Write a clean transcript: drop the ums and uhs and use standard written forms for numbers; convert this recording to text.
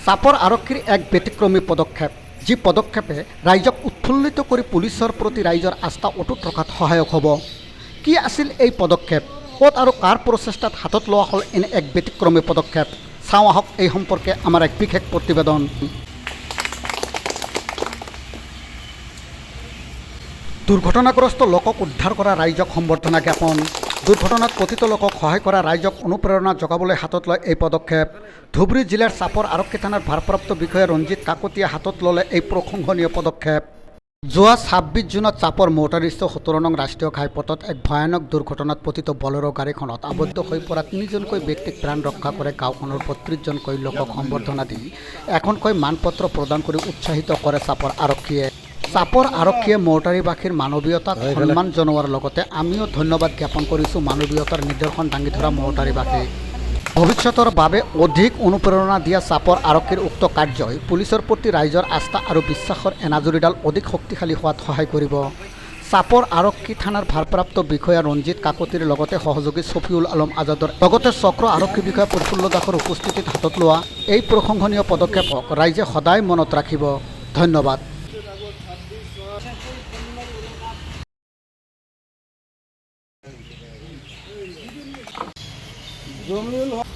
চাপৰ আৰক্ষীৰ এক ব্যতিক্ৰমী পদক্ষেপ, যি পদক্ষেপে ৰাইজক উৎফুল্লিত কৰি পুলিচৰ প্ৰতি ৰাইজৰ আস্থা অটুট ৰখাত সহায়ক হ'ব। কি আছিল এই পদক্ষেপ, ক'ত আৰু কাৰ প্ৰচেষ্টাত হাতত লোৱা হ'ল এনে এক ব্যতিক্ৰমী পদক্ষেপ? চাওঁ আহক এই সম্পৰ্কে আমাৰ এক বিশেষ প্ৰতিবেদন। দুৰ্ঘটনাগ্ৰস্ত লোকক উদ্ধাৰ কৰা ৰাইজক সম্বৰ্ধনা জ্ঞাপন। দুৰ্ঘটনাত পতিত লোকক সহায় কৰা ৰাইজক অনুপ্ৰেৰণা যোগাবলৈ হাতত লয় এই পদক্ষেপ। ধুবুৰী জিলাৰ চাপৰ আৰক্ষী থানাৰ ভাৰপ্ৰাপ্ত বিষয়া ৰঞ্জিত কাকতীয়ে হাতত ল'লে এই প্ৰশংসনীয় পদক্ষেপ। যোৱা ২৬ জুনত চাপৰ মৌতাৰিস্থ ১৭ নং ৰাষ্ট্ৰীয় ঘাইপথত এক ভয়ানক দুৰ্ঘটনাত পতিত বলেৰো গাড়ীখনত আবদ্ধ হৈ পৰা ৩জনকৈ ব্যক্তিক প্ৰাণ ৰক্ষা কৰে গাঁওখনৰ ৩২জনকৈ লোকক সম্বৰ্ধনা দি এখনকৈ মানপত্ৰ প্ৰদান কৰি উৎসাহিত কৰে চাপৰ আৰক্ষীয়ে। চাপৰ আৰক্ষীয়ে মৌতাৰীবাসীৰ মানৱীয়তাক সন্মান জনোৱাৰ লগতে আমিও ধন্যবাদ জ্ঞাপন কৰিছোঁ মানৱীয়তাৰ নিদৰ্শন দাঙি ধৰা মৌতাৰীবাসীক। ভৱিষ্যতৰ বাবে অধিক অনুপ্ৰেৰণা দিয়া চাপৰ আৰক্ষীৰ উক্ত কাৰ্যই পুলিচৰ প্ৰতি ৰাইজৰ আস্থা আৰু বিশ্বাসৰ এনাজৰীডাল অধিক শক্তিশালী হোৱাত সহায় কৰিব। চাপৰ আৰক্ষী থানাৰ ভাৰপ্ৰাপ্ত বিষয়া ৰঞ্জিত কাকতিৰ লগতে সহযোগী ছফিউল আলম আজাদৰ লগতে চক্ৰ আৰক্ষী বিষয়া প্ৰফুল্ল দাসৰ উপস্থিতিত হাতত লোৱা এই প্ৰশংসনীয় পদক্ষেপক ৰাইজে সদায় মনত ৰাখিব। ধন্যবাদ। জমিউল হক